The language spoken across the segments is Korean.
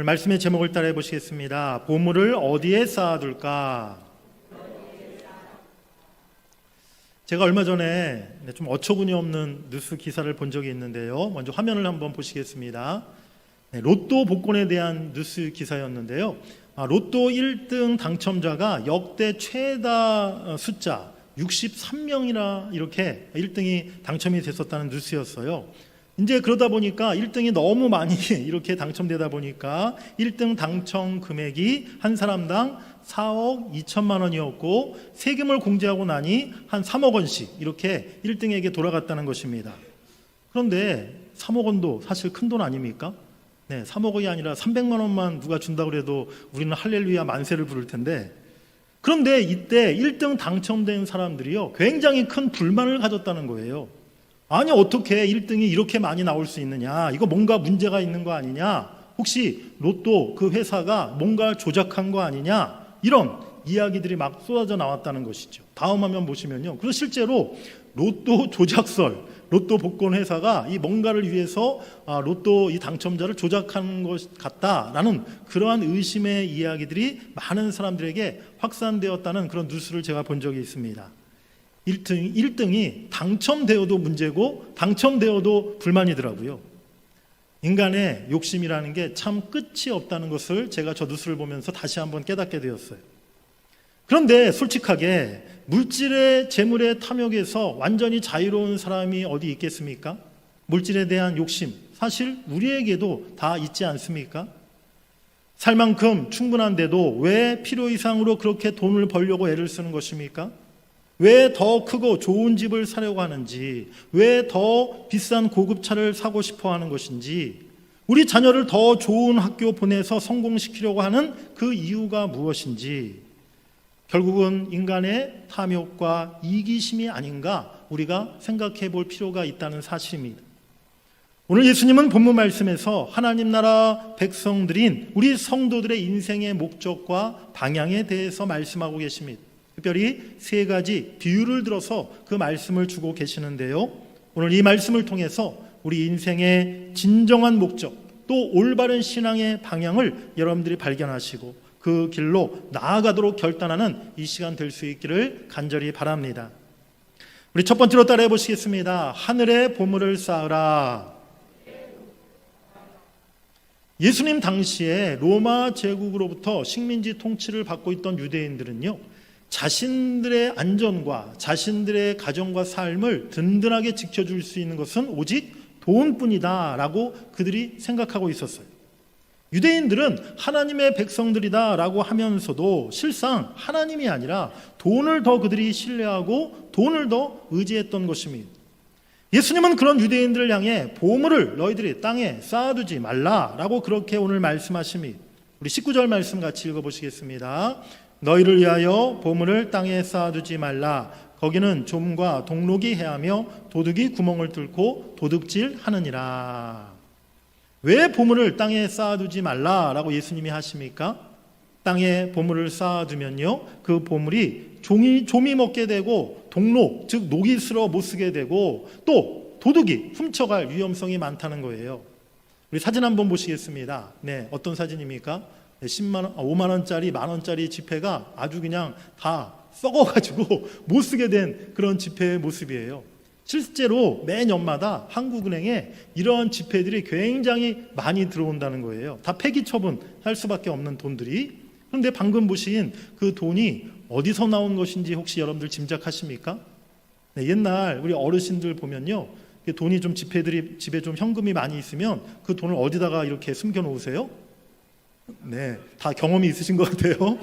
오늘 말씀의 제목을 따라해 보시겠습니다. 보물을 어디에 쌓아둘까? 제가 얼마 전에 좀 어처구니 없는 뉴스 기사를 본 적이 있는데요. 먼저 화면을 한번 보시겠습니다. 로또 복권에 대한 뉴스 기사였는데요. 로또 1등 당첨자가 역대 최다 숫자 63명이나 이렇게 1등이 당첨이 됐었다는 뉴스였어요. 이제 그러다 보니까 1등이 너무 많이 이렇게 당첨되다 보니까 1등 당첨 금액이 한 사람당 4억 2천만 원이었고 세금을 공제하고 나니 한 3억 원씩 이렇게 1등에게 돌아갔다는 것입니다. 그런데 3억 원도 사실 큰 돈 아닙니까? 3억 원이 아니라 300만 원만 누가 준다고 해도 우리는 할렐루야 만세를 부를 텐데, 그런데 이때 1등 당첨된 사람들이요 굉장히 큰 불만을 가졌다는 거예요. 아니 어떻게 1등이 이렇게 많이 나올 수 있느냐, 이거 뭔가 문제가 있는 거 아니냐, 혹시 로또 그 회사가 뭔가 조작한 거 아니냐, 이런 이야기들이 막 쏟아져 나왔다는 것이죠. 다음 화면 보시면요, 그래서 실제로 로또 조작설, 로또 복권 회사가 이 뭔가를 위해서 로또 이 당첨자를 조작한 것 같다라는 그러한 의심의 이야기들이 많은 사람들에게 확산되었다는 그런 뉴스를 제가 본 적이 있습니다. 1등이 당첨되어도 문제고 당첨되어도 불만이더라고요. 인간의 욕심이라는 게 참 끝이 없다는 것을 제가 저 뉴스를 보면서 다시 한번 깨닫게 되었어요. 그런데 솔직하게 물질의 재물의 탐욕에서 완전히 자유로운 사람이 어디 있겠습니까? 물질에 대한 욕심, 사실 우리에게도 다 있지 않습니까? 살 만큼 충분한데도 왜 필요 이상으로 그렇게 돈을 벌려고 애를 쓰는 것입니까? 왜 더 크고 좋은 집을 사려고 하는지, 왜 더 비싼 고급차를 사고 싶어 하는 것인지, 우리 자녀를 더 좋은 학교 보내서 성공시키려고 하는 그 이유가 무엇인지, 결국은 인간의 탐욕과 이기심이 아닌가 우리가 생각해 볼 필요가 있다는 사실입니다. 오늘 예수님은 본문 말씀에서 하나님 나라 백성들인 우리 성도들의 인생의 목적과 방향에 대해서 말씀하고 계십니다. 특별히 세 가지 비유를 들어서 그 말씀을 주고 계시는데요, 오늘 이 말씀을 통해서 우리 인생의 진정한 목적, 또 올바른 신앙의 방향을 여러분들이 발견하시고 그 길로 나아가도록 결단하는 이 시간 될 수 있기를 간절히 바랍니다. 우리 첫 번째로 따라해 보시겠습니다. 하늘에 보물을 쌓으라. 예수님 당시에 로마 제국으로부터 식민지 통치를 받고 있던 유대인들은요, 자신들의 안전과 자신들의 가정과 삶을 든든하게 지켜줄 수 있는 것은 오직 돈뿐이다 라고 그들이 생각하고 있었어요. 유대인들은 하나님의 백성들이다 라고 하면서도 실상 하나님이 아니라 돈을 더 그들이 신뢰하고 돈을 더 의지했던 것입니다. 예수님은 그런 유대인들을 향해 보물을 너희들이 땅에 쌓아두지 말라라고 그렇게 오늘 말씀하십니다. 우리 19절 말씀 같이 읽어보시겠습니다. 너희를 위하여 보물을 땅에 쌓아두지 말라. 거기는 좀과 동록이 해하며 도둑이 구멍을 뚫고 도둑질하느니라. 왜 보물을 땅에 쌓아두지 말라라고 예수님이 하십니까? 땅에 보물을 쌓아두면요, 그 보물이 좀이 먹게 되고 동록, 즉 녹이 슬어 못 쓰게 되고 또 도둑이 훔쳐갈 위험성이 많다는 거예요. 우리 사진 한번 보시겠습니다. 어떤 사진입니까? 10만 원, 5만 원짜리, 만 원짜리 지폐가 아주 그냥 다 썩어가지고 못 쓰게 된 그런 지폐의 모습이에요. 실제로 매년마다 한국은행에 이러한 지폐들이 굉장히 많이 들어온다는 거예요. 다 폐기 처분할 수밖에 없는 돈들이. 그런데 방금 보신 그 돈이 어디서 나온 것인지 혹시 여러분들 짐작하십니까? 옛날 우리 어르신들 보면요, 돈이 좀 지폐들이 집에 좀 현금이 많이 있으면 그 돈을 어디다가 이렇게 숨겨 놓으세요? 다 경험이 있으신 것 같아요.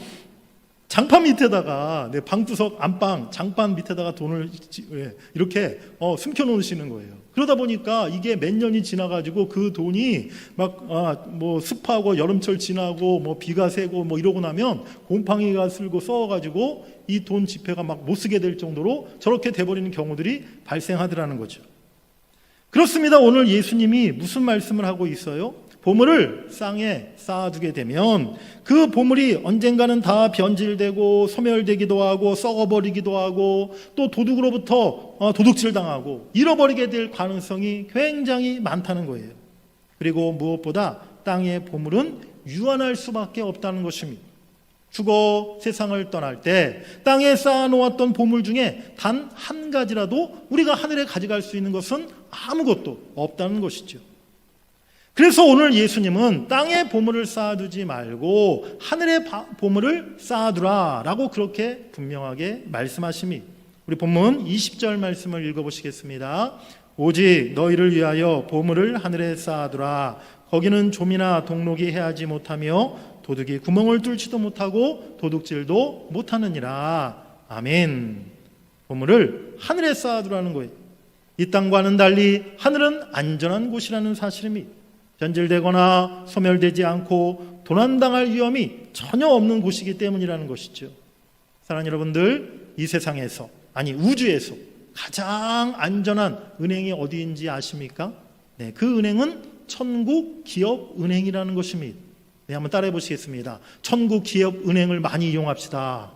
장판 밑에다가, 방구석 안방 장판 밑에다가 돈을 이렇게 숨겨 놓으시는 거예요. 그러다 보니까 이게 몇 년이 지나가지고 그 돈이 막 습하고 여름철 지나고 비가 새고 이러고 나면 곰팡이가 슬고 썩어가지고 이 돈 지폐가 막 못 쓰게 될 정도로 저렇게 돼버리는 경우들이 발생하더라는 거죠. 그렇습니다. 오늘 예수님이 무슨 말씀을 하고 있어요? 보물을 땅에 쌓아두게 되면 그 보물이 언젠가는 다 변질되고 소멸되기도 하고 썩어버리기도 하고 또 도둑으로부터 도둑질 당하고 잃어버리게 될 가능성이 굉장히 많다는 거예요. 그리고 무엇보다 땅의 보물은 유한할 수밖에 없다는 것입니다. 죽어 세상을 떠날 때 땅에 쌓아놓았던 보물 중에 단 한 가지라도 우리가 하늘에 가져갈 수 있는 것은 아무것도 없다는 것이죠. 그래서 오늘 예수님은 땅에 보물을 쌓아두지 말고 하늘의 보물을 쌓아두라 라고 그렇게 분명하게 말씀하십니다. 우리 본문 20절 말씀을 읽어보시겠습니다. 오직 너희를 위하여 보물을 하늘에 쌓아두라. 거기는 좀이나 동록이 해하지 못하며 도둑이 구멍을 뚫지도 못하고 도둑질도 못하느니라. 아멘. 보물을 하늘에 쌓아두라는 거예요. 이 땅과는 달리 하늘은 안전한 곳이라는 사실입니다. 변질되거나 소멸되지 않고 도난당할 위험이 전혀 없는 곳이기 때문이라는 것이죠. 사랑하는 여러분들, 이 세상에서, 아니 우주에서 가장 안전한 은행이 어디인지 아십니까? 네, 그 은행은 천국기업은행이라는 것입니다. 네, 한번 따라해 보시겠습니다. 천국기업은행을 많이 이용합시다.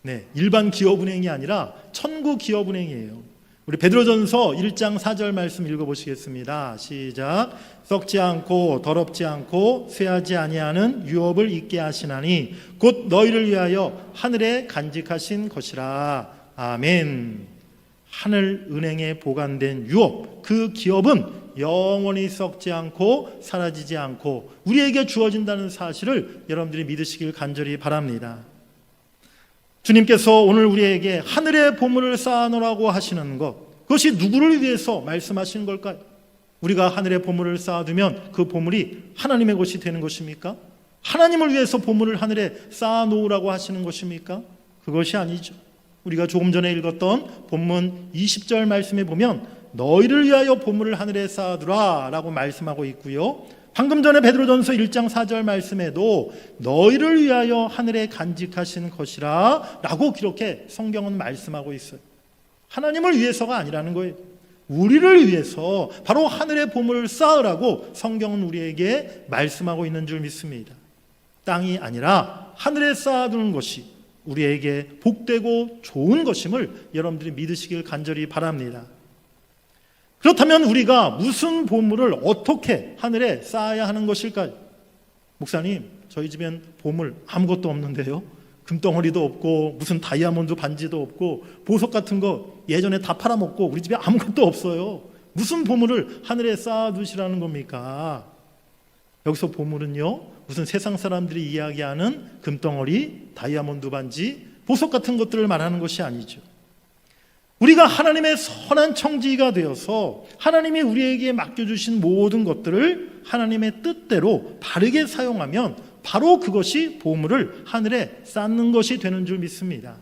네, 일반 기업은행이 아니라 천국기업은행이에요. 우리 베드로전서 1장 4절 말씀 읽어보시겠습니다. 시작. 썩지 않고 더럽지 않고 쇠하지 아니하는 유업을 있게 하시나니 곧 너희를 위하여 하늘에 간직하신 것이라. 아멘. 하늘 은행에 보관된 유업, 그 기업은 영원히 썩지 않고 사라지지 않고 우리에게 주어진다는 사실을 여러분들이 믿으시길 간절히 바랍니다. 주님께서 오늘 우리에게 하늘의 보물을 쌓아놓으라고 하시는 것, 그것이 누구를 위해서 말씀하시는 걸까요? 우리가 하늘의 보물을 쌓아두면 그 보물이 하나님의 것이 되는 것입니까? 하나님을 위해서 보물을 하늘에 쌓아놓으라고 하시는 것입니까? 그것이 아니죠. 우리가 조금 전에 읽었던 본문 20절 말씀에 보면 너희를 위하여 보물을 하늘에 쌓아두라 라고 말씀하고 있고요. 방금 전에 베드로전서 1장 4절 말씀에도 너희를 위하여 하늘에 간직하신 것이라 라고 그렇게 성경은 말씀하고 있어요. 하나님을 위해서가 아니라는 거예요. 우리를 위해서 바로 하늘의 보물을 쌓으라고 성경은 우리에게 말씀하고 있는 줄 믿습니다. 땅이 아니라 하늘에 쌓아두는 것이 우리에게 복되고 좋은 것임을 여러분들이 믿으시길 간절히 바랍니다. 그렇다면 우리가 무슨 보물을 어떻게 하늘에 쌓아야 하는 것일까요? 목사님, 저희 집엔 보물 아무것도 없는데요. 금덩어리도 없고 무슨 다이아몬드 반지도 없고 보석 같은 거 예전에 다 팔아먹고 우리 집에 아무것도 없어요. 무슨 보물을 하늘에 쌓아두시라는 겁니까? 여기서 보물은요, 무슨 세상 사람들이 이야기하는 금덩어리, 다이아몬드 반지, 보석 같은 것들을 말하는 것이 아니죠. 우리가 하나님의 선한 청지기가 되어서 하나님이 우리에게 맡겨주신 모든 것들을 하나님의 뜻대로 바르게 사용하면 바로 그것이 보물을 하늘에 쌓는 것이 되는 줄 믿습니다.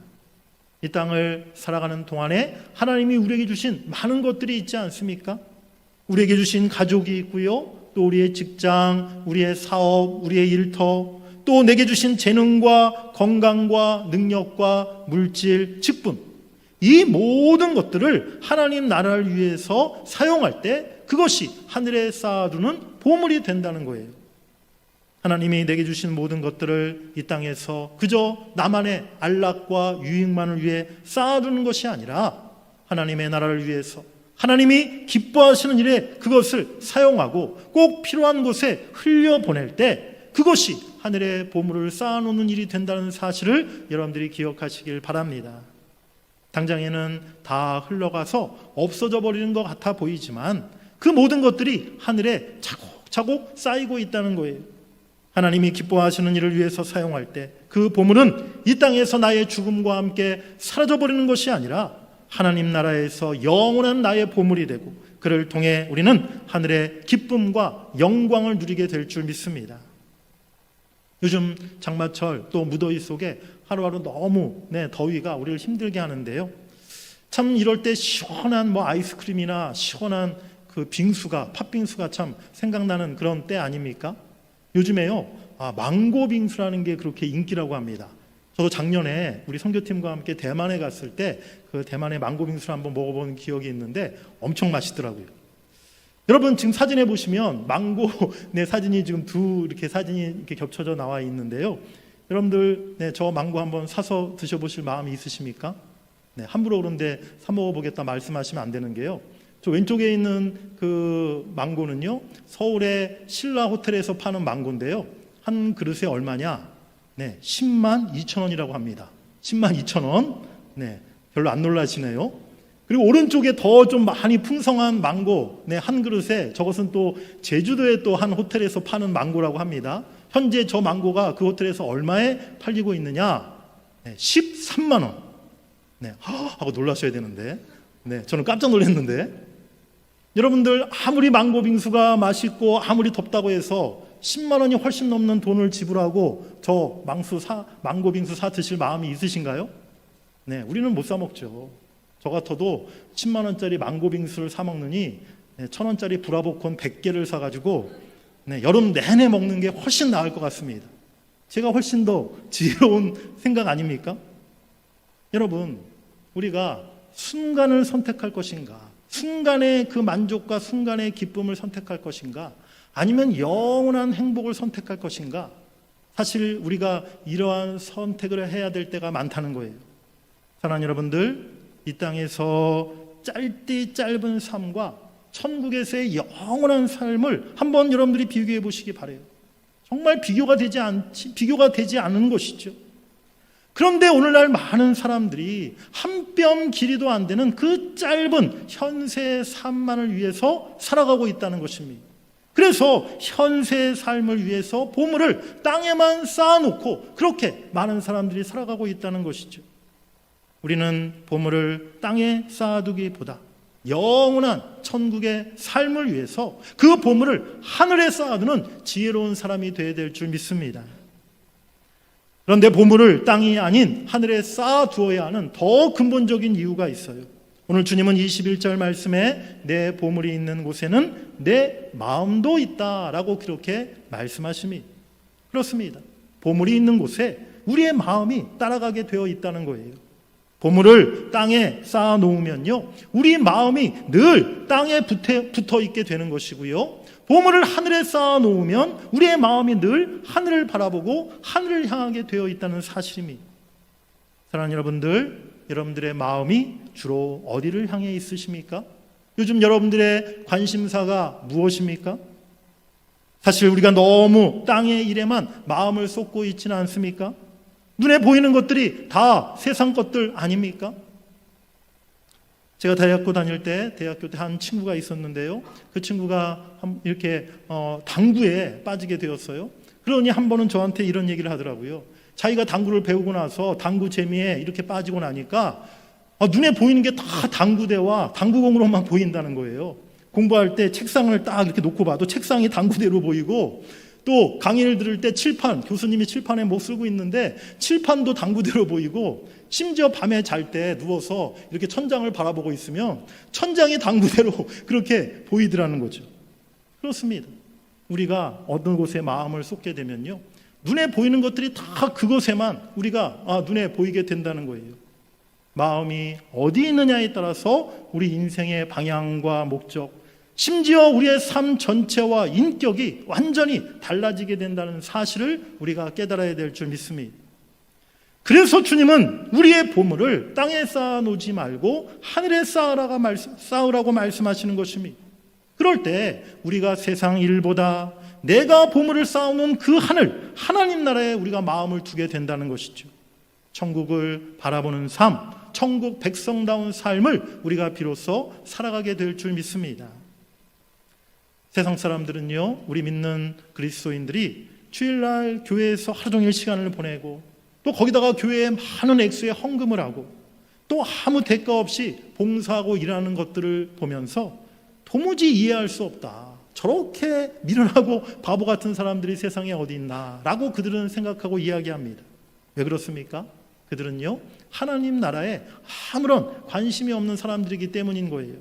이 땅을 살아가는 동안에 하나님이 우리에게 주신 많은 것들이 있지 않습니까? 우리에게 주신 가족이 있고요, 또 우리의 직장, 우리의 사업, 우리의 일터, 또 내게 주신 재능과 건강과 능력과 물질, 직분, 이 모든 것들을 하나님 나라를 위해서 사용할 때 그것이 하늘에 쌓아두는 보물이 된다는 거예요. 하나님이 내게 주신 모든 것들을 이 땅에서 그저 나만의 안락과 유익만을 위해 쌓아두는 것이 아니라 하나님의 나라를 위해서 하나님이 기뻐하시는 일에 그것을 사용하고 꼭 필요한 곳에 흘려보낼 때 그것이 하늘의 보물을 쌓아놓는 일이 된다는 사실을 여러분들이 기억하시길 바랍니다. 당장에는 다 흘러가서 없어져 버리는 것 같아 보이지만 그 모든 것들이 하늘에 차곡차곡 쌓이고 있다는 거예요. 하나님이 기뻐하시는 일을 위해서 사용할 때 그 보물은 이 땅에서 나의 죽음과 함께 사라져버리는 것이 아니라 하나님 나라에서 영원한 나의 보물이 되고 그를 통해 우리는 하늘의 기쁨과 영광을 누리게 될 줄 믿습니다. 요즘 장마철 또 무더위 속에 하루하루 너무 더위가 우리를 힘들게 하는데요. 참 이럴 때 시원한 아이스크림이나 시원한 그 빙수가, 팥빙수가 참 생각나는 그런 때 아닙니까? 요즘에요, 망고 빙수라는 게 그렇게 인기라고 합니다. 저도 작년에 우리 선교팀과 함께 대만에 갔을 때 그 대만의 망고 빙수를 한번 먹어본 기억이 있는데 엄청 맛있더라고요. 여러분 지금 사진에 보시면 망고 사진이 지금 이렇게 사진이 이렇게 겹쳐져 나와 있는데요. 여러분들 저 망고 한번 사서 드셔보실 마음이 있으십니까? 함부로 그런데 사 먹어보겠다 말씀하시면 안 되는 게요. 저 왼쪽에 있는 그 망고는요, 서울의 신라 호텔에서 파는 망고인데요. 한 그릇에 얼마냐? 네, 10만 2천 원이라고 합니다. 10만 2천 원. 네, 별로 안 놀라시네요. 그리고 오른쪽에 더 좀 많이 풍성한 망고, 네, 한 그릇에, 저것은 또 제주도의 또 한 호텔에서 파는 망고라고 합니다. 현재 저 망고가 그 호텔에서 얼마에 팔리고 있느냐? 네, 13만 원. 네, 하고 놀라셔야 되는데, 네, 저는 깜짝 놀랐는데, 여러분들 아무리 망고 빙수가 맛있고 아무리 덥다고 해서 10만 원이 훨씬 넘는 돈을 지불하고 저 망고 빙수 사 드실 마음이 있으신가요? 네, 우리는 못 사 먹죠. 저 같아도 10만 원짜리 망고 빙수를 사 먹느니 1,000원짜리 브라보콘 100개를 사가지고 여름 내내 먹는 게 훨씬 나을 것 같습니다. 제가 훨씬 더 지혜로운 생각 아닙니까? 여러분, 우리가 순간을 선택할 것인가, 순간의 그 만족과 순간의 기쁨을 선택할 것인가, 아니면 영원한 행복을 선택할 것인가, 사실 우리가 이러한 선택을 해야 될 때가 많다는 거예요. 사랑하는 여러분들, 이 땅에서 짧디 짧은 삶과 천국에서의 영원한 삶을 한번 여러분들이 비교해 보시기 바라요. 정말 비교가 되지 않은 것이죠. 그런데 오늘날 많은 사람들이 한 뼘 길이도 안 되는 그 짧은 현세의 삶만을 위해서 살아가고 있다는 것입니다. 그래서 현세의 삶을 위해서 보물을 땅에만 쌓아놓고 그렇게 많은 사람들이 살아가고 있다는 것이죠. 우리는 보물을 땅에 쌓아두기보다 영원한 천국의 삶을 위해서 그 보물을 하늘에 쌓아두는 지혜로운 사람이 되어야 될 줄 믿습니다. 그런데 보물을 땅이 아닌 하늘에 쌓아두어야 하는 더 근본적인 이유가 있어요. 오늘 주님은 21절 말씀에 내 보물이 있는 곳에는 내 마음도 있다라고 그렇게 말씀하심이 그렇습니다. 보물이 있는 곳에 우리의 마음이 따라가게 되어 있다는 거예요. 보물을 땅에 쌓아 놓으면요, 우리 마음이 늘 땅에 붙어 있게 되는 것이고요, 보물을 하늘에 쌓아 놓으면 우리의 마음이 늘 하늘을 바라보고 하늘을 향하게 되어 있다는 사실입니다. 사랑하는 여러분들, 여러분들의 마음이 주로 어디를 향해 있으십니까? 요즘 여러분들의 관심사가 무엇입니까? 사실 우리가 너무 땅의 일에만 마음을 쏟고 있지는 않습니까? 눈에 보이는 것들이 다 세상 것들 아닙니까? 제가 대학교 다닐 때 대학교 때 한 친구가 있었는데요. 그 친구가 이렇게 당구에 빠지게 되었어요. 그러니 한 번은 저한테 이런 얘기를 하더라고요. 자기가 당구를 배우고 나서 당구 재미에 이렇게 빠지고 나니까 눈에 보이는 게 다 당구대와 당구공으로만 보인다는 거예요. 공부할 때 책상을 딱 이렇게 놓고 봐도 책상이 당구대로 보이고, 또 강의를 들을 때 칠판, 교수님이 칠판에 뭐 쓰고 있는데 칠판도 당구대로 보이고, 심지어 밤에 잘 때 누워서 이렇게 천장을 바라보고 있으면 천장이 당구대로 그렇게 보이더라는 거죠. 그렇습니다. 우리가 어떤 곳에 마음을 쏟게 되면요, 눈에 보이는 것들이 다 그것에만 우리가 눈에 보이게 된다는 거예요. 마음이 어디 있느냐에 따라서 우리 인생의 방향과 목적, 심지어 우리의 삶 전체와 인격이 완전히 달라지게 된다는 사실을 우리가 깨달아야 될 줄 믿습니다. 그래서 주님은 우리의 보물을 땅에 쌓아놓지 말고 하늘에 쌓으라고 말씀하시는 것입니다. 그럴 때 우리가 세상 일보다 내가 보물을 쌓아놓은 그 하늘, 하나님 나라에 우리가 마음을 두게 된다는 것이죠. 천국을 바라보는 삶, 천국 백성다운 삶을 우리가 비로소 살아가게 될 줄 믿습니다. 세상 사람들은요, 우리 믿는 그리스도인들이 주일날 교회에서 하루 종일 시간을 보내고, 또 거기다가 교회에 많은 액수의 헌금을 하고, 또 아무 대가 없이 봉사하고 일하는 것들을 보면서 도무지 이해할 수 없다, 저렇게 미련하고 바보 같은 사람들이 세상에 어디 있나 라고 그들은 생각하고 이야기합니다. 왜 그렇습니까? 그들은요, 하나님 나라에 아무런 관심이 없는 사람들이기 때문인 거예요.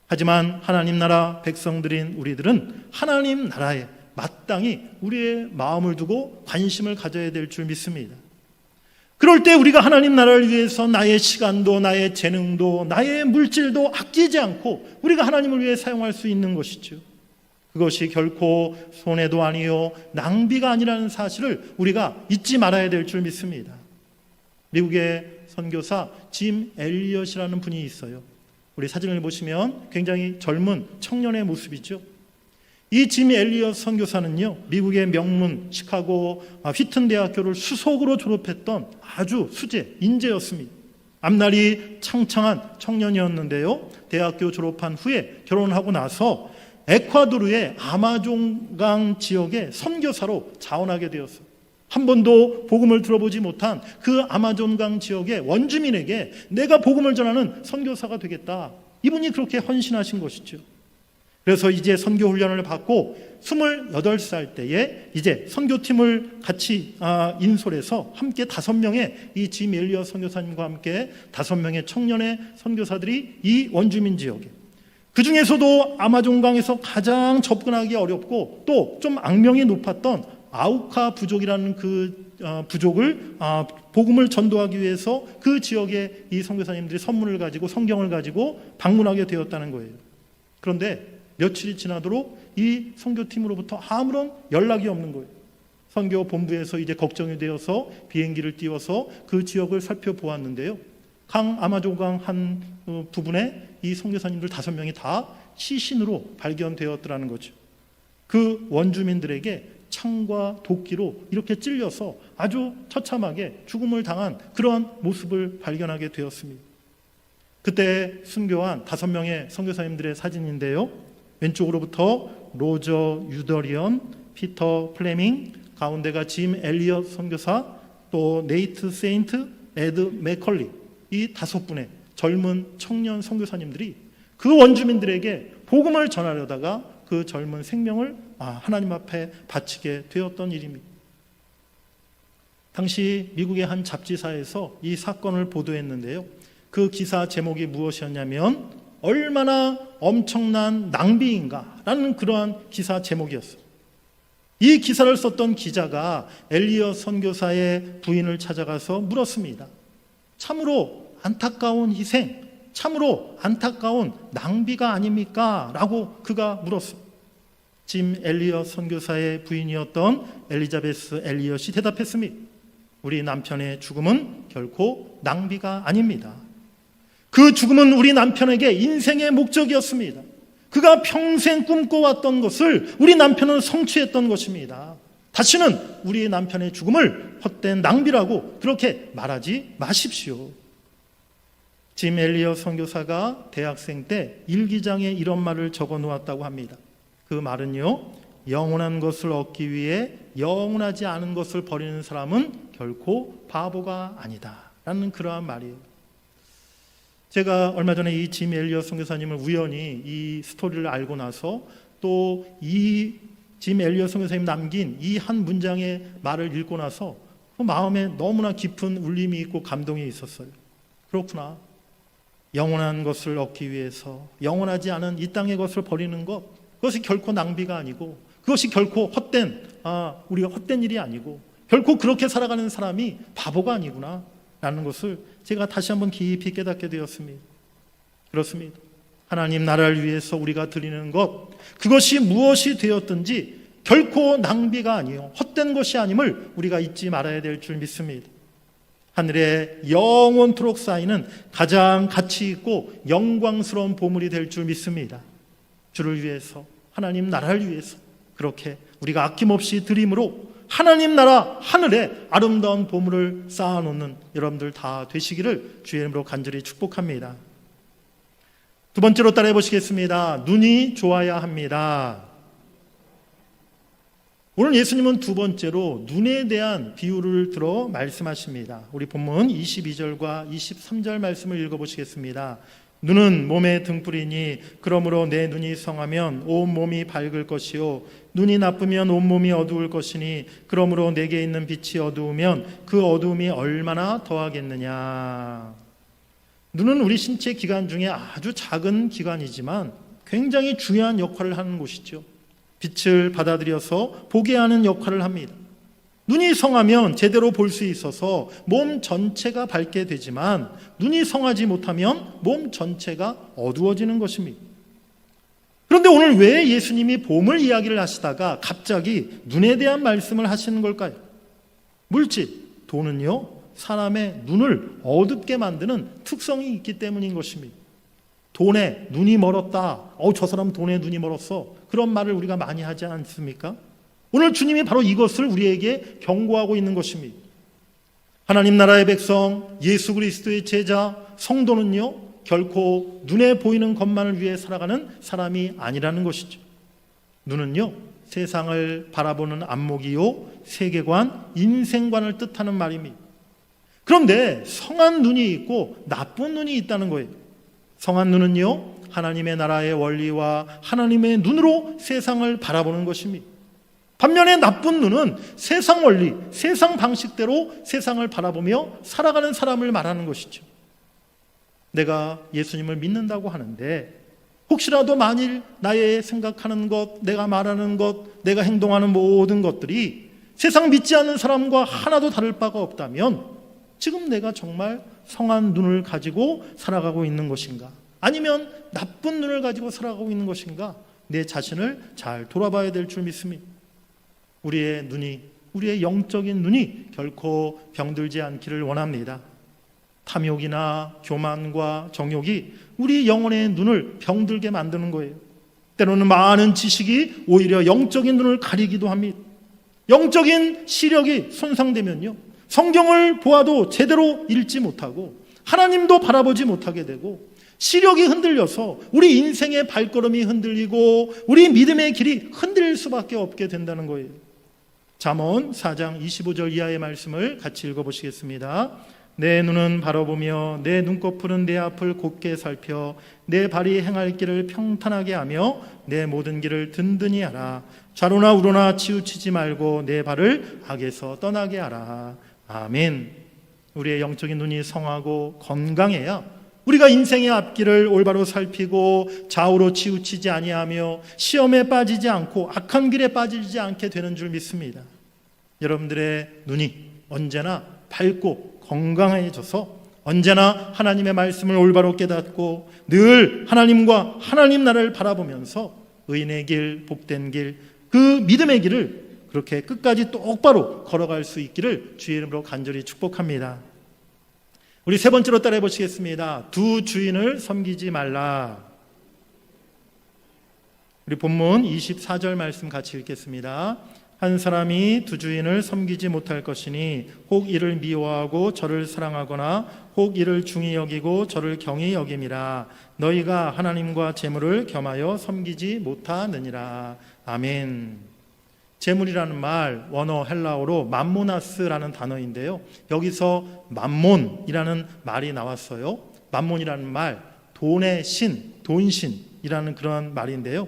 하지만 하나님 나라 백성들인 우리들은 하나님 나라에 마땅히 우리의 마음을 두고 관심을 가져야 될 줄 믿습니다. 그럴 때 우리가 하나님 나라를 위해서 나의 시간도 나의 재능도 나의 물질도 아끼지 않고 우리가 하나님을 위해 사용할 수 있는 것이죠. 그것이 결코 손해도 아니요 낭비가 아니라는 사실을 우리가 잊지 말아야 될 줄 믿습니다. 미국의 선교사 짐 엘리엇이라는 분이 있어요. 우리 사진을 보시면 굉장히 젊은 청년의 모습이죠. 이 짐 엘리엇 선교사는요, 미국의 명문 시카고 휘튼 대학교를 수석으로 졸업했던 아주 수재, 인재였습니다. 앞날이 창창한 청년이었는데요, 대학교 졸업한 후에 결혼하고 나서 에콰도르의 아마존강 지역의 선교사로 자원하게 되었어요. 한 번도 복음을 들어보지 못한 그 아마존강 지역의 원주민에게 내가 복음을 전하는 선교사가 되겠다. 이분이 그렇게 헌신하신 것이죠. 그래서 이제 선교 훈련을 받고 28살 때에 이제 선교팀을 같이 인솔해서 함께 5명의 이 짐 엘리엇 선교사님과 함께 5명의 청년의 선교사들이 이 원주민 지역에, 그 중에서도 아마존강에서 가장 접근하기 어렵고 또 좀 악명이 높았던 아우카 부족이라는 그 부족을 복음을 전도하기 위해서 그 지역에 이 선교사님들이 선물을 가지고 성경을 가지고 방문하게 되었다는 거예요. 그런데 며칠이 지나도록 이 선교팀으로부터 아무런 연락이 없는 거예요. 선교 본부에서 이제 걱정이 되어서 비행기를 띄워서 그 지역을 살펴보았는데요, 아마존강 한 부분에 이 선교사님들 5명이 다 시신으로 발견되었더라는 거죠. 그 원주민들에게 창과 도끼로 이렇게 찔려서 아주 처참하게 죽음을 당한 그러한 모습을 발견하게 되었습니다. 그때 순교한 5명의 선교사님들의 사진인데요, 왼쪽으로부터 로저 유더리언, 피터 플레밍, 가운데가 짐 엘리엇 선교사, 또 네이트 세인트, 에드 맥컬리, 이 5분의 젊은 청년 선교사님들이 그 원주민들에게 복음을 전하려다가 그 젊은 생명을 하나님 앞에 바치게 되었던 일입니다. 당시 미국의 한 잡지사에서 이 사건을 보도했는데요, 그 기사 제목이 무엇이었냐면 얼마나 엄청난 낭비인가라는 그러한 기사 제목이었어요. 이 기사를 썼던 기자가 엘리엇 선교사의 부인을 찾아가서 물었습니다. 참으로 안타까운 희생, 참으로 안타까운 낭비가 아닙니까? 라고 그가 물었어요. 짐 엘리엇 선교사의 부인이었던 엘리자베스 엘리엇이 대답했습니다. 우리 남편의 죽음은 결코 낭비가 아닙니다. 그 죽음은 우리 남편에게 인생의 목적이었습니다. 그가 평생 꿈꿔왔던 것을 우리 남편은 성취했던 것입니다. 다시는 우리 남편의 죽음을 헛된 낭비라고 그렇게 말하지 마십시오. 짐 엘리엇 선교사가 대학생 때 일기장에 이런 말을 적어 놓았다고 합니다. 그 말은요, 영원한 것을 얻기 위해 영원하지 않은 것을 버리는 사람은 결코 바보가 아니다 라는 그러한 말이에요. 제가 얼마 전에 이 짐 엘리엇 선교사님을 우연히 이 스토리를 알고 나서 또 이 짐 엘리엇 선교사님 남긴 이 한 문장의 말을 읽고 나서 그 마음에 너무나 깊은 울림이 있고 감동이 있었어요. 그렇구나. 영원한 것을 얻기 위해서 영원하지 않은 이 땅의 것을 버리는 것, 그것이 결코 낭비가 아니고 그것이 결코 우리가 헛된 일이 아니고 결코 그렇게 살아가는 사람이 바보가 아니구나 라는 것을 제가 다시 한번 깊이 깨닫게 되었습니다. 그렇습니다. 하나님 나라를 위해서 우리가 드리는 것, 그것이 무엇이 되었든지 결코 낭비가 아니요 헛된 것이 아님을 우리가 잊지 말아야 될 줄 믿습니다. 하늘에 영원토록 쌓이는 가장 가치 있고 영광스러운 보물이 될 줄 믿습니다. 주를 위해서, 하나님 나라를 위해서 그렇게 우리가 아낌없이 드림으로 하나님 나라 하늘에 아름다운 보물을 쌓아놓는 여러분들 다 되시기를 주의 이름으로 간절히 축복합니다. 두 번째로 따라해 보시겠습니다. 눈이 좋아야 합니다. 오늘 예수님은 두 번째로 눈에 대한 비유를 들어 말씀하십니다. 우리 본문 22절과 23절 말씀을 읽어보시겠습니다. 눈은 몸의 등불이니 그러므로 내 눈이 성하면 온 몸이 밝을 것이요 눈이 나쁘면 온 몸이 어두울 것이니 그러므로 내게 있는 빛이 어두우면 그 어두움이 얼마나 더하겠느냐. 눈은 우리 신체 기관 중에 아주 작은 기관이지만 굉장히 중요한 역할을 하는 곳이죠. 빛을 받아들여서 보게 하는 역할을 합니다. 눈이 성하면 제대로 볼 수 있어서 몸 전체가 밝게 되지만 눈이 성하지 못하면 몸 전체가 어두워지는 것입니다. 그런데 오늘 왜 예수님이 보물 이야기를 하시다가 갑자기 눈에 대한 말씀을 하시는 걸까요? 물질, 돈은요 사람의 눈을 어둡게 만드는 특성이 있기 때문인 것입니다. 돈에 눈이 멀었다. 저 사람 돈에 눈이 멀었어. 그런 말을 우리가 많이 하지 않습니까? 오늘 주님이 바로 이것을 우리에게 경고하고 있는 것입니다. 하나님 나라의 백성, 예수 그리스도의 제자, 성도는요, 결코 눈에 보이는 것만을 위해 살아가는 사람이 아니라는 것이죠. 눈은요, 세상을 바라보는 안목이요, 세계관, 인생관을 뜻하는 말입니다. 그런데 성한 눈이 있고 나쁜 눈이 있다는 거예요. 성한 눈은요, 하나님의 나라의 원리와 하나님의 눈으로 세상을 바라보는 것입니다. 반면에 나쁜 눈은 세상 원리, 세상 방식대로 세상을 바라보며 살아가는 사람을 말하는 것이죠. 내가 예수님을 믿는다고 하는데 혹시라도 만일 나의 생각하는 것, 내가 말하는 것, 내가 행동하는 모든 것들이 세상 믿지 않는 사람과 하나도 다를 바가 없다면 지금 내가 정말 성한 눈을 가지고 살아가고 있는 것인가? 아니면 나쁜 눈을 가지고 살아가고 있는 것인가? 내 자신을 잘 돌아봐야 될 줄 믿습니다. 우리의 눈이, 우리의 영적인 눈이 결코 병들지 않기를 원합니다. 탐욕이나 교만과 정욕이 우리 영혼의 눈을 병들게 만드는 거예요. 때로는 많은 지식이 오히려 영적인 눈을 가리기도 합니다. 영적인 시력이 손상되면요, 성경을 보아도 제대로 읽지 못하고 하나님도 바라보지 못하게 되고 시력이 흔들려서 우리 인생의 발걸음이 흔들리고 우리 믿음의 길이 흔들릴 수밖에 없게 된다는 거예요. 잠언 4장 25절 이하의 말씀을 같이 읽어보시겠습니다. 내 눈은 바라보며 내 눈꺼풀은 내 앞을 곱게 살펴 내 발이 행할 길을 평탄하게 하며 내 모든 길을 든든히 하라. 좌로나 우로나 치우치지 말고 내 발을 악에서 떠나게 하라. 아멘. 우리의 영적인 눈이 성하고 건강해야 우리가 인생의 앞길을 올바로 살피고 좌우로 치우치지 아니하며 시험에 빠지지 않고 악한 길에 빠지지 않게 되는 줄 믿습니다. 여러분들의 눈이 언제나 밝고 건강해져서 언제나 하나님의 말씀을 올바로 깨닫고 늘 하나님과 하나님 나라를 바라보면서 의인의 길, 복된 길, 그 믿음의 길을 그렇게 끝까지 똑바로 걸어갈 수 있기를 주의 이름으로 간절히 축복합니다. 우리 세 번째로 따라해 보시겠습니다. 두 주인을 섬기지 말라. 우리 본문 24절 말씀 같이 읽겠습니다. 한 사람이 두 주인을 섬기지 못할 것이니 혹 이를 미워하고 저를 사랑하거나 혹 이를 중히 여기고 저를 경히 여김이라. 너희가 하나님과 재물을 겸하여 섬기지 못하느니라. 아멘. 재물이라는 말 원어 헬라어로 맘모나스라는 단어인데요, 여기서 맘몬이라는 말이 나왔어요. 맘몬이라는 말, 돈의 신, 돈신이라는 그런 말인데요,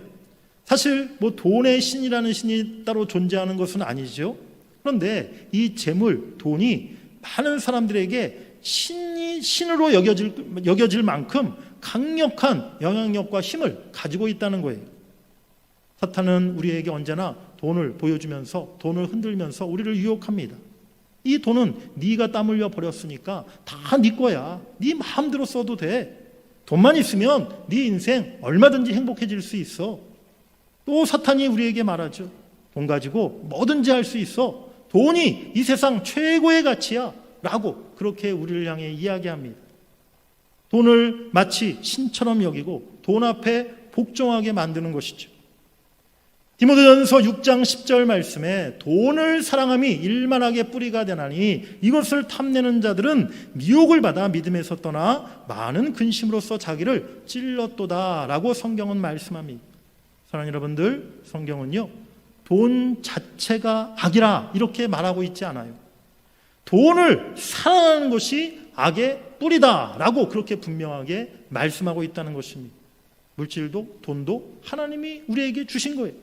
사실 돈의 신이라는 신이 따로 존재하는 것은 아니죠. 그런데 이 재물, 돈이 많은 사람들에게 신으로 여겨질 만큼 강력한 영향력과 힘을 가지고 있다는 거예요. 사탄은 우리에게 언제나 돈을 보여주면서, 돈을 흔들면서 우리를 유혹합니다. 이 돈은 네가 땀 흘려 버렸으니까 다 네 거야. 네 마음대로 써도 돼. 돈만 있으면 네 인생 얼마든지 행복해질 수 있어. 또 사탄이 우리에게 말하죠. 돈 가지고 뭐든지 할 수 있어. 돈이 이 세상 최고의 가치야. 라고 그렇게 우리를 향해 이야기합니다. 돈을 마치 신처럼 여기고 돈 앞에 복종하게 만드는 것이죠. 디모데전서 6장 10절 말씀에 돈을 사랑함이 일만하게 뿌리가 되나니 이것을 탐내는 자들은 미혹을 받아 믿음에서 떠나 많은 근심으로써 자기를 찔렀도다 라고 성경은 말씀합니다. 사랑하는 여러분들, 성경은요 돈 자체가 악이라 이렇게 말하고 있지 않아요. 돈을 사랑하는 것이 악의 뿌리다 라고 그렇게 분명하게 말씀하고 있다는 것입니다. 물질도 돈도 하나님이 우리에게 주신 거예요.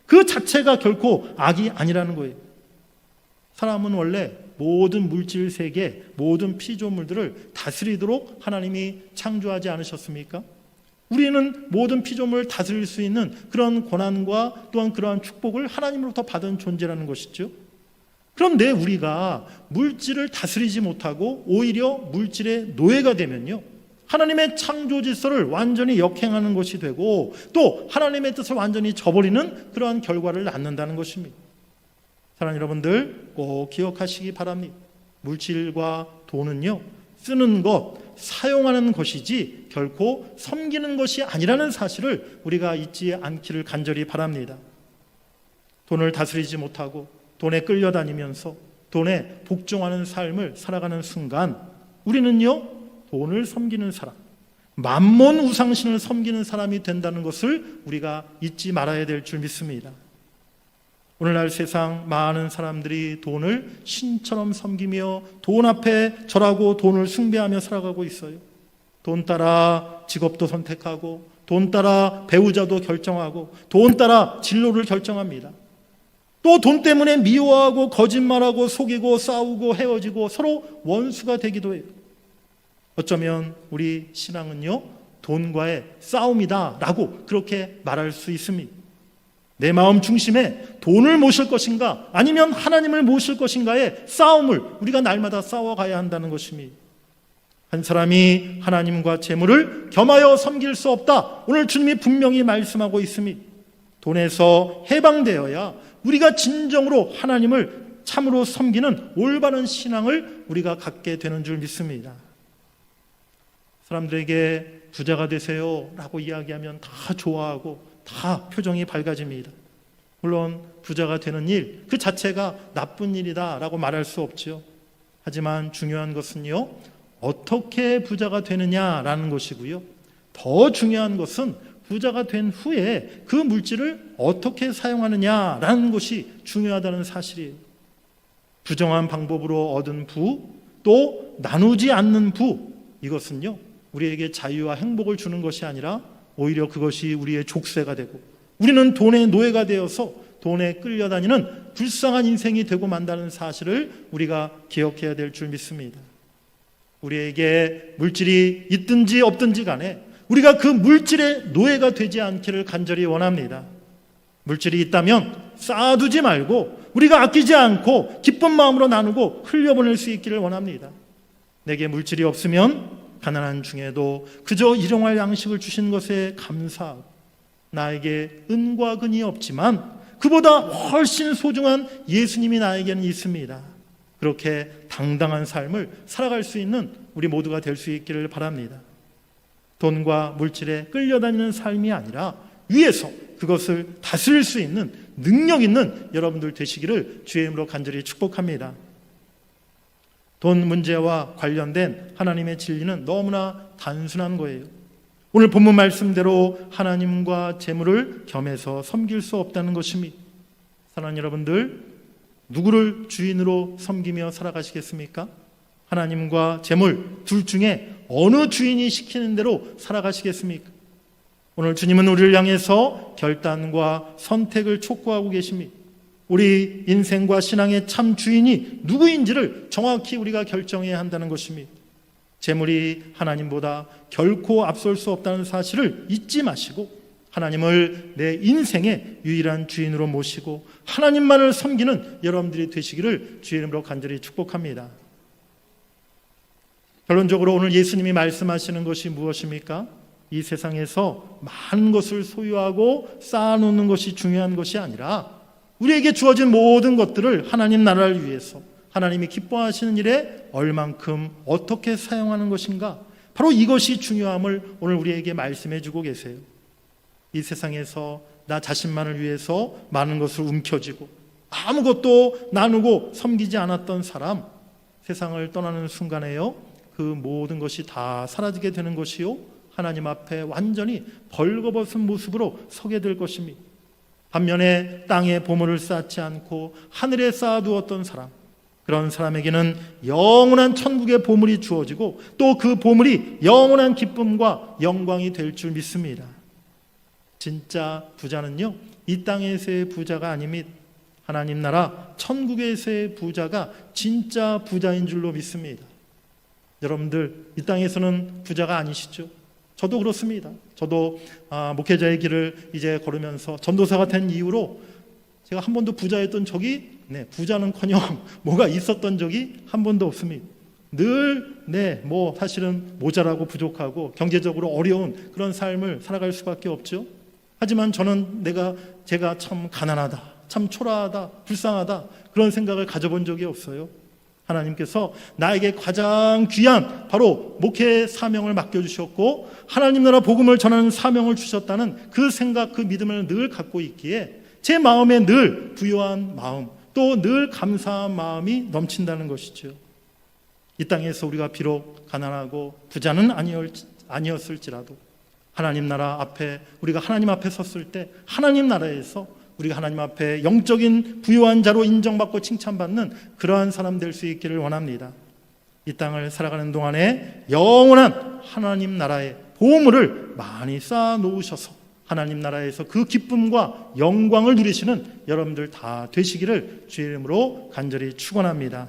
그 자체가 결코 악이 아니라는 거예요. 사람은 원래 모든 물질 세계, 모든 피조물들을 다스리도록 하나님이 창조하지 않으셨습니까? 우리는 모든 피조물을 다스릴 수 있는 그런 권한과 또한 그러한 축복을 하나님으로부터 받은 존재라는 것이죠. 그런데 우리가 물질을 다스리지 못하고 오히려 물질의 노예가 되면요, 하나님의 창조 질서를 완전히 역행하는 것이 되고 또 하나님의 뜻을 완전히 저버리는 그러한 결과를 낳는다는 것입니다. 사랑하는 여러분들, 꼭 기억하시기 바랍니다. 물질과 돈은요, 쓰는 것, 사용하는 것이지 결코 섬기는 것이 아니라는 사실을 우리가 잊지 않기를 간절히 바랍니다. 돈을 다스리지 못하고 돈에 끌려다니면서 돈에 복종하는 삶을 살아가는 순간 우리는요, 돈을 섬기는 사람, 만몬 우상신을 섬기는 사람이 된다는 것을 우리가 잊지 말아야 될 줄 믿습니다. 오늘날 세상 많은 사람들이 돈을 신처럼 섬기며 돈 앞에 절하고 돈을 숭배하며 살아가고 있어요. 돈 따라 직업도 선택하고 돈 따라 배우자도 결정하고 돈 따라 진로를 결정합니다. 또 돈 때문에 미워하고 거짓말하고 속이고 싸우고 헤어지고 서로 원수가 되기도 해요. 어쩌면 우리 신앙은요, 돈과의 싸움이다 라고 그렇게 말할 수 있습니다. 내 마음 중심에 돈을 모실 것인가 아니면 하나님을 모실 것인가의 싸움을 우리가 날마다 싸워가야 한다는 것입니다. 한 사람이 하나님과 재물을 겸하여 섬길 수 없다. 오늘 주님이 분명히 말씀하고 있습니다. 돈에서 해방되어야 우리가 진정으로 하나님을 참으로 섬기는 올바른 신앙을 우리가 갖게 되는 줄 믿습니다. 사람들에게 부자가 되세요 라고 이야기하면 다 좋아하고 다 표정이 밝아집니다. 물론 부자가 되는 일 그 자체가 나쁜 일이다 라고 말할 수 없죠. 하지만 중요한 것은요, 어떻게 부자가 되느냐라는 것이고요, 더 중요한 것은 부자가 된 후에 그 물질을 어떻게 사용하느냐라는 것이 중요하다는 사실이에요. 부정한 방법으로 얻은 부, 또 나누지 않는 부, 이것은요, 우리에게 자유와 행복을 주는 것이 아니라 오히려 그것이 우리의 족쇄가 되고 우리는 돈의 노예가 되어서 돈에 끌려다니는 불쌍한 인생이 되고 만다는 사실을 우리가 기억해야 될 줄 믿습니다. 우리에게 물질이 있든지 없든지 간에 우리가 그 물질의 노예가 되지 않기를 간절히 원합니다. 물질이 있다면 쌓아두지 말고 우리가 아끼지 않고 기쁜 마음으로 나누고 흘려보낼 수 있기를 원합니다. 내게 물질이 없으면 가난한 중에도 그저 일용할 양식을 주신 것에 감사하고 나에게 은과 금이 없지만 그보다 훨씬 소중한 예수님이 나에게는 있습니다. 그렇게 당당한 삶을 살아갈 수 있는 우리 모두가 될 수 있기를 바랍니다. 돈과 물질에 끌려다니는 삶이 아니라 위에서 그것을 다스릴 수 있는 능력 있는 여러분들 되시기를 주의 이름으로 간절히 축복합니다. 돈 문제와 관련된 하나님의 진리는 너무나 단순한 거예요. 오늘 본문 말씀대로 하나님과 재물을 겸해서 섬길 수 없다는 것입니다. 사랑하는 여러분들, 누구를 주인으로 섬기며 살아가시겠습니까? 하나님과 재물 둘 중에 어느 주인이 시키는 대로 살아가시겠습니까? 오늘 주님은 우리를 향해서 결단과 선택을 촉구하고 계십니다. 우리 인생과 신앙의 참 주인이 누구인지를 정확히 우리가 결정해야 한다는 것입니다. 재물이 하나님보다 결코 앞설 수 없다는 사실을 잊지 마시고 하나님을 내 인생의 유일한 주인으로 모시고 하나님만을 섬기는 여러분들이 되시기를 주의 이름으로 간절히 축복합니다. 결론적으로 오늘 예수님이 말씀하시는 것이 무엇입니까? 이 세상에서 많은 것을 소유하고 쌓아놓는 것이 중요한 것이 아니라 우리에게 주어진 모든 것들을 하나님 나라를 위해서 하나님이 기뻐하시는 일에 얼만큼 어떻게 사용하는 것인가, 바로 이것이 중요함을 오늘 우리에게 말씀해 주고 계세요. 이 세상에서 나 자신만을 위해서 많은 것을 움켜쥐고 아무것도 나누고 섬기지 않았던 사람, 세상을 떠나는 순간에요, 그 모든 것이 다 사라지게 되는 것이요, 하나님 앞에 완전히 벌거벗은 모습으로 서게 될 것입니다. 반면에 땅에 보물을 쌓지 않고 하늘에 쌓아두었던 사람, 그런 사람에게는 영원한 천국의 보물이 주어지고 또 그 보물이 영원한 기쁨과 영광이 될 줄 믿습니다. 진짜 부자는요, 이 땅에서의 부자가 아닙니다. 하나님 나라 천국에서의 부자가 진짜 부자인 줄로 믿습니다. 여러분들, 이 땅에서는 부자가 아니시죠? 저도 그렇습니다. 저도 목회자의 길을 이제 걸으면서 전도사가 된 이후로 제가 한 번도 부자였던 적이, 부자는커녕 뭐가 있었던 적이 한 번도 없습니다. 늘 사실은 모자라고 부족하고 경제적으로 어려운 그런 삶을 살아갈 수밖에 없죠. 하지만 저는 제가 참 가난하다, 참 초라하다, 불쌍하다, 그런 생각을 가져본 적이 없어요. 하나님께서 나에게 가장 귀한 바로 목회 사명을 맡겨주셨고 하나님 나라 복음을 전하는 사명을 주셨다는 그 생각, 그 믿음을 늘 갖고 있기에 제 마음에 늘 부요한 마음, 또 늘 감사한 마음이 넘친다는 것이죠. 이 땅에서 우리가 비록 가난하고 부자는 아니었을지라도 하나님 나라 앞에, 우리가 하나님 앞에 섰을 때 하나님 나라에서 우리가 하나님 앞에 영적인 부유한 자로 인정받고 칭찬받는 그러한 사람 될 수 있기를 원합니다. 이 땅을 살아가는 동안에 영원한 하나님 나라의 보물을 많이 쌓아 놓으셔서 하나님 나라에서 그 기쁨과 영광을 누리시는 여러분들 다 되시기를 주의 이름으로 간절히 축원합니다.